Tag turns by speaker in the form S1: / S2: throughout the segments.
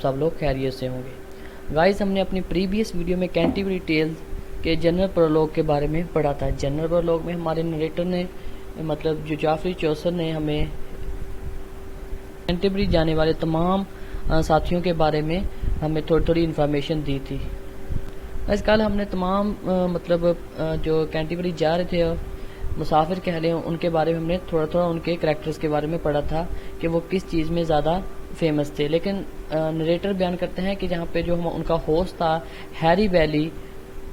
S1: سب لوگ خیریت سے ہوں گے۔ گائز ہم نے اپنی پریویس ویڈیو میں کینٹربری ٹیلز کے جنرل پرولوگ کے بارے میں پڑھا تھا۔ جنرل پرولوگ میں ہمارے نریٹر نے مطلب جو جعفری چوسر نے ہمیں کینٹربری جانے والے تمام ساتھیوں کے بارے میں ہمیں تھوڑی انفارمیشن دی تھی۔ اس کل ہم نے تمام مطلب جو کینٹربری جا رہے تھے مسافر کہہ لیں ان کے بارے میں ہم نے تھوڑا ان کے کریکٹرز کے بارے میں پڑھا تھا کہ وہ کس چیز میں زیادہ فیمس تھے، لیکن نریٹر بیان کرتے ہیں کہ جہاں پہ جو ان کا ہوسٹ تھا ہیری بیلی،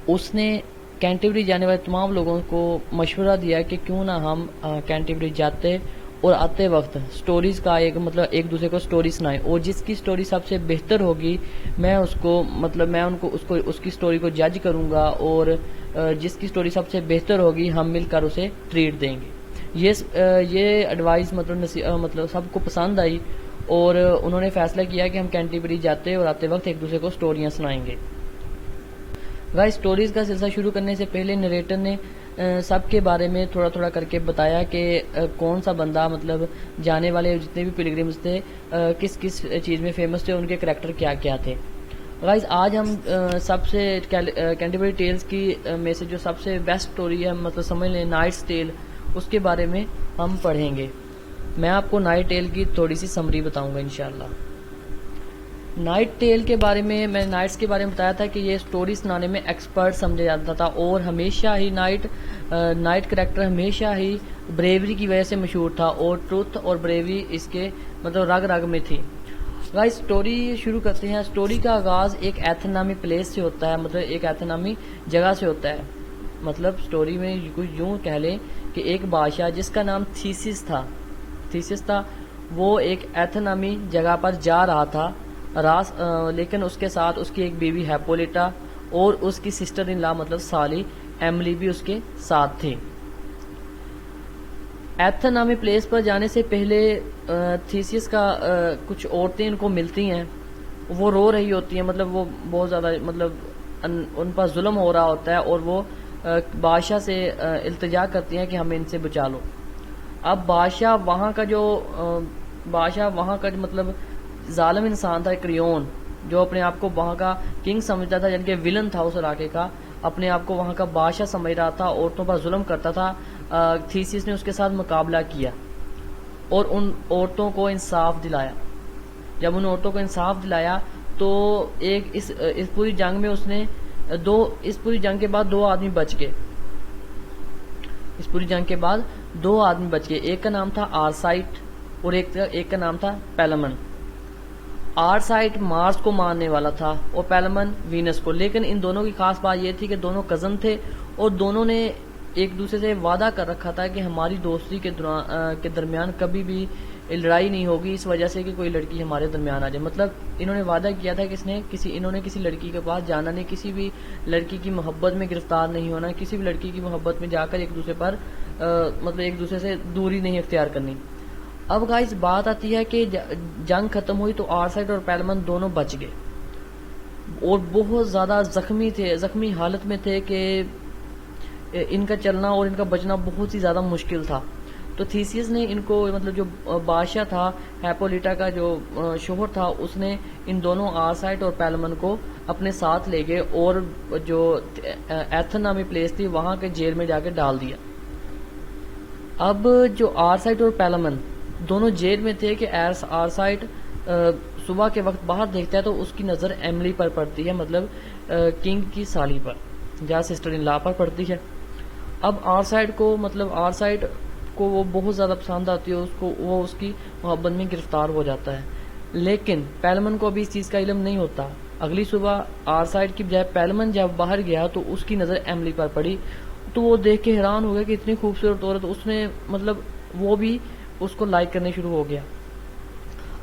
S1: اس نے کینٹربری جانے والے تمام لوگوں کو مشورہ دیا کہ کیوں نہ ہم کینٹربری جاتے اور آتے وقت سٹوریز کا ایک دوسرے کو سٹوری سنائیں، اور جس کی سٹوری سب سے بہتر ہوگی میں اس کی سٹوری کو جج کروں گا، اور جس کی سٹوری سب سے بہتر ہوگی ہم مل کر اسے ٹریٹ دیں گے۔ یہ ایڈوائس مطلب سب کو پسند آئی، اور انہوں نے فیصلہ کیا کہ ہم کینٹربری جاتے اور آتے وقت ایک دوسرے کو سٹوریاں سنائیں گے۔ گائز سٹوریز کا سلسلہ شروع کرنے سے پہلے نریٹر نے سب کے بارے میں تھوڑا کر کے بتایا کہ کون سا بندہ مطلب جانے والے جتنے بھی پلگرمز تھے کس چیز میں فیمس تھے، ان کے کریکٹر کیا تھے۔ گائز آج ہم سب سے کینٹربری ٹیلز کی میں سے جو سب سے بیسٹ سٹوری ہے مطلب سمجھ لیں نائٹس ٹیل، اس کے بارے میں ہم پڑھیں گے۔ میں آپ کو نائٹ ٹیل کی تھوڑی سی سمری بتاؤں گا انشاءاللہ۔ نائٹ ٹیل کے بارے میں نائٹس کے بارے میں بتایا تھا کہ یہ سٹوری سنانے میں ایکسپرٹ سمجھا جاتا تھا، اور ہمیشہ ہی نائٹ کریکٹر ہمیشہ ہی بریوری کی وجہ سے مشہور تھا، اور ٹروتھ اور بریوری اس کے مطلب رگ میں تھی۔ گائز سٹوری شروع کرتے ہیں۔ سٹوری کا آغاز ایک ایتھن نامی پلیس سے ہوتا ہے، مطلب ایک ایتھن نامی جگہ سے ہوتا ہے۔ مطلب سٹوری میں کچھ یوں کہہ لیں کہ ایک بادشاہ جس کا نام تھیسس تھا وہ ایک ایتھن نامی جگہ پر جا رہا تھا، لیکن اس کے ساتھ اس کی ایک بیوی ہیپولیٹا اور اس کی سسٹر ان لا مطلب سالی ایملی بھی اس کے ساتھ تھی۔ ایتھن نامی پلیس پر جانے سے پہلے تھیسیس کا کچھ عورتیں ان کو ملتی ہیں، وہ رو رہی ہوتی ہیں، مطلب وہ بہت زیادہ مطلب ان پر ظلم ہو رہا ہوتا ہے، اور وہ بادشاہ سے التجا کرتی ہیں کہ ہمیں ان سے بچا لو۔ اب بادشاہ وہاں کا مطلب ظالم انسان تھا، کریون، جو اپنے آپ کو وہاں کا کنگ سمجھتا تھا، یعنی کہ ویلن تھا اس علاقے کا، اپنے آپ کو وہاں کا بادشاہ سمجھ رہا تھا، عورتوں پر ظلم کرتا تھا۔ تھیسیس نے اس کے ساتھ مقابلہ کیا اور ان عورتوں کو انصاف دلایا۔ جب ان عورتوں کو انصاف دلایا تو اس پوری جنگ میں اس پوری جنگ کے بعد دو آدمی بچ گئے۔ ایک کا نام تھا آرسائٹ اور ایک کا نام تھا پیلمن۔ آرسائٹ مارس کو ماننے والا تھا اور پیلمن وینس کو، لیکن ان دونوں کی خاص بات یہ تھی کہ دونوں کزن تھے، اور دونوں نے ایک دوسرے سے وعدہ کر رکھا تھا کہ ہماری دوستی کے درمیان کبھی بھی لڑائی نہیں ہوگی اس وجہ سے کہ کوئی لڑکی ہمارے درمیان آ جائے۔ مطلب انہوں نے وعدہ کیا تھا کہ انہوں نے کسی لڑکی کے پاس جانا نہیں، کسی بھی لڑکی کی محبت میں گرفتار نہیں ہونا، کسی بھی لڑکی کی محبت میں جا کر ایک دوسرے سے دوری نہیں اختیار کرنی۔ اب گائز بات آتی ہے کہ جنگ ختم ہوئی تو آرسائٹ اور پیلمن دونوں بچ گئے، اور بہت زیادہ زخمی حالت میں تھے کہ ان کا چلنا اور ان کا بچنا بہت ہی زیادہ مشکل تھا۔ تو تھیسیس نے ان کو مطلب جو بادشاہ تھا ہیپولیٹا کا جو شوہر تھا، اس نے ان دونوں آرسائٹ اور پیلمن کو اپنے ساتھ لے گئے اور جو ایتھن نامی پلیس تھی وہاں کے جیل میں جا کے ڈال دیا۔ اب جو آرسائٹ اور پیلمن دونوں جیل میں تھے کہ آرسائٹ صبح کے وقت باہر دیکھتا ہے تو اس کی نظر ایملی پر پڑتی ہے، مطلب کنگ کی سالی پر یا سسٹر ان لا پر پڑتی ہے۔ اب آرسائٹ کو وہ بہت زیادہ پسند آتی ہے، وہ اس کی محبت میں گرفتار ہو جاتا ہے، لیکن پیلمن کو ابھی اس چیز کا علم نہیں ہوتا۔ اگلی صبح آرسائٹ کی بجائے پیلمن جب باہر گیا تو اس کی نظر ایملی پر پڑی، تو وہ دیکھ کے حیران ہو گیا کہ اتنی خوبصورت عورت، اس نے مطلب وہ بھی اس کو لائک کرنے شروع ہو گیا۔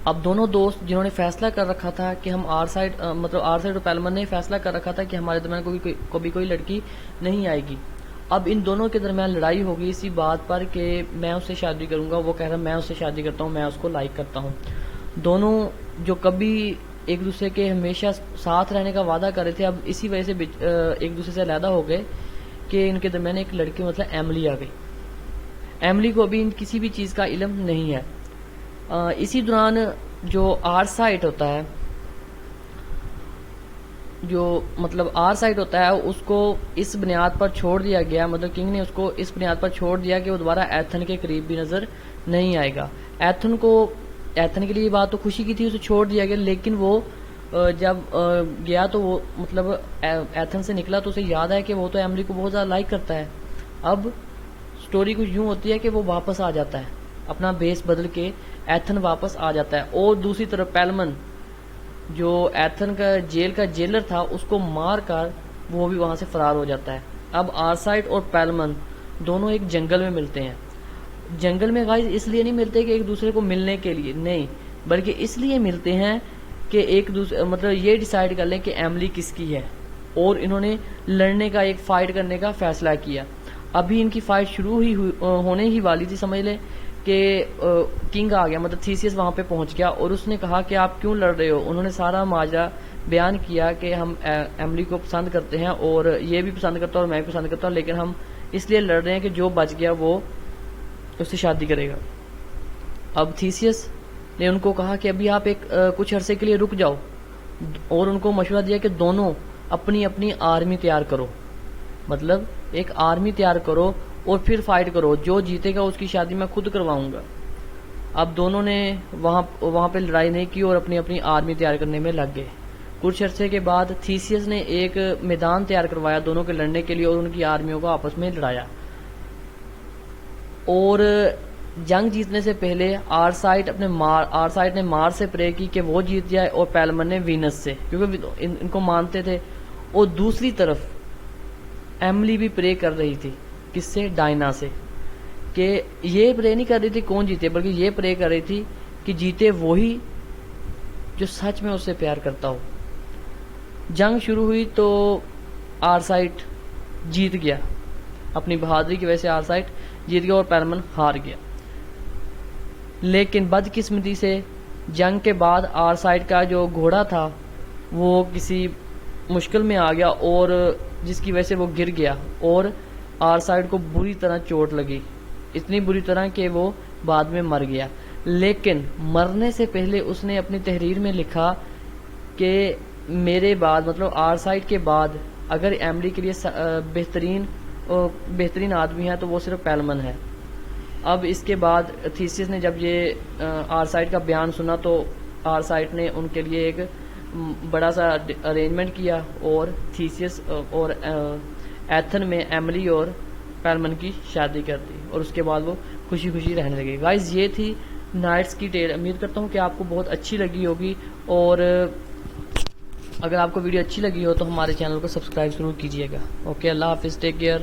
S1: اب دونوں دوست جنہوں نے فیصلہ کر رکھا تھا کہ ہم آرسائٹ اور پیلمن نے فیصلہ کر رکھا تھا کہ ہمارے درمیان کبھی کوئی لڑکی نہیں آئے گی۔ اب ان دونوں کے درمیان لڑائی ہوگی اسی بات پر کہ میں اس سے شادی کروں گا، وہ کہہ رہا میں اس سے شادی کرتا ہوں، میں اس کو لائک کرتا ہوں۔ دونوں جو کبھی ایک دوسرے کے ہمیشہ ساتھ رہنے کا وعدہ کر رہے تھے، اب اسی وجہ سے ایک دوسرے سے علیحدہ ہو گئے کہ ان کے درمیان ایک لڑکی مطلب ایملی آ گئی۔ ایملی کو ابھی کسی بھی چیز کا علم نہیں ہے۔ اسی دوران جو آرسائٹ ہوتا ہے جو مطلب آر سائٹ ہوتا ہے اس کو اس بنیاد پر چھوڑ دیا گیا، مطلب کنگ نے اس کو اس بنیاد پر چھوڑ دیا کہ وہ دوبارہ ایتھن کے قریب بھی نظر نہیں آئے گا۔ ایتھن کے لیے یہ بات تو خوشی کی تھی، اسے چھوڑ دیا گیا، لیکن وہ جب گیا تو وہ مطلب ایتھن سے نکلا تو اسے یاد ہے کہ وہ تو ایملی کو بہت زیادہ لائک کرتا ہے۔ اب سٹوری کچھ یوں ہوتی ہے کہ وہ واپس آ جاتا ہے، اپنا بیس بدل کے ایتھن واپس آ جاتا ہے، اور دوسری طرف پیلمن جو ایتھن کا جیل کا جیلر تھا اس کو مار کر وہ بھی وہاں سے فرار ہو جاتا ہے۔ اب آرسائٹ اور پیلمن دونوں ایک جنگل میں ملتے ہیں۔ جنگل میں غائز اس لیے نہیں ملتے کہ ایک دوسرے کو ملنے کے لیے، نہیں، بلکہ اس لیے ملتے ہیں کہ ایک دوسرے مطلب یہ ڈیسائیڈ کر لیں کہ ایملی کس کی ہے، اور انہوں نے لڑنے کا، ایک فائٹ کرنے کا فیصلہ کیا۔ ابھی ان کی فائٹ شروع ہی ہونے ہی والی تھی، سمجھ لیں کہ کنگ آ گیا، مطلب تھیسیس وہاں پہ پہنچ گیا اور اس نے کہا کہ آپ کیوں لڑ رہے ہو۔ انہوں نے سارا ماجرا بیان کیا کہ ہم ایملی کو پسند کرتے ہیں اور یہ بھی پسند کرتا ہے اور میں بھی پسند کرتا ہوں، لیکن ہم اس لیے لڑ رہے ہیں کہ جو بچ گیا وہ اس سے شادی کرے گا۔ اب تھیسیس نے ان کو کہا کہ ابھی آپ کچھ عرصے کے لیے رک جاؤ، اور ان کو مشورہ دیا کہ دونوں اپنی اپنی آرمی تیار کرو، مطلب ایک آرمی تیار کرو اور پھر فائٹ کرو، جو جیتے گا اس کی شادی میں خود کرواؤں گا۔ اب دونوں نے وہاں پہ لڑائی نہیں کی اور اپنی اپنی آرمی تیار کرنے میں لگ گئے۔ کچھ عرصے کے بعد تھیسیس نے ایک میدان تیار کروایا دونوں کے لڑنے کے لیے اور ان کی آرمیوں کو آپس میں لڑایا، اور جنگ جیتنے سے پہلے آرسائٹ نے مار سے پرے کی کہ وہ جیت جائے، اور پیلمن نے وینس سے، کیونکہ ان کو مانتے تھے۔ اور دوسری طرف ایملی بھی پرے کر رہی تھی، کس سے؟ ڈائنا سے، کہ یہ پرے نہیں کر رہی تھی کون جیتے، بلکہ یہ پرے کر رہی تھی کہ جیتے وہی جو سچ میں اس سے پیار کرتا ہو۔ جنگ شروع ہوئی تو آرسائٹ جیت گیا، اپنی بہادری کی وجہ سے آرسائٹ جیت گیا اور پیلمن ہار گیا۔ لیکن بدقسمتی سے جنگ کے بعد آرسائٹ کا جو گھوڑا تھا وہ کسی مشکل میں آ گیا، اور جس کی وجہ سے وہ گر گیا، اور آرسائٹ کو بری طرح چوٹ لگی، اتنی بری طرح کہ وہ بعد میں مر گیا۔ لیکن مرنے سے پہلے اس نے اپنی تحریر میں لکھا کہ میرے بعد، مطلب آرسائٹ کے بعد اگر ایملی کے لیے بہترین آدمی ہے تو وہ صرف پیلمن ہے۔ اب اس کے بعد تھیسیس نے جب یہ آرسائٹ کا بیان سنا تو آرسائٹ نے ان کے لیے ایک بڑا سا ارینجمنٹ کیا، اور تھیسیس اور ایتھن میں ایملی اور پیلمن کی شادی کر دی، اور اس کے بعد وہ خوشی خوشی رہنے لگے۔ گائز یہ تھی نائٹس کی ٹیل، امید کرتا ہوں کہ آپ کو بہت اچھی لگی ہوگی، اور اگر آپ کو ویڈیو اچھی لگی ہو تو ہمارے چینل کو سبسکرائب ضرور کیجیے گا۔ اوکے، اللہ حافظ، ٹیک کیئر۔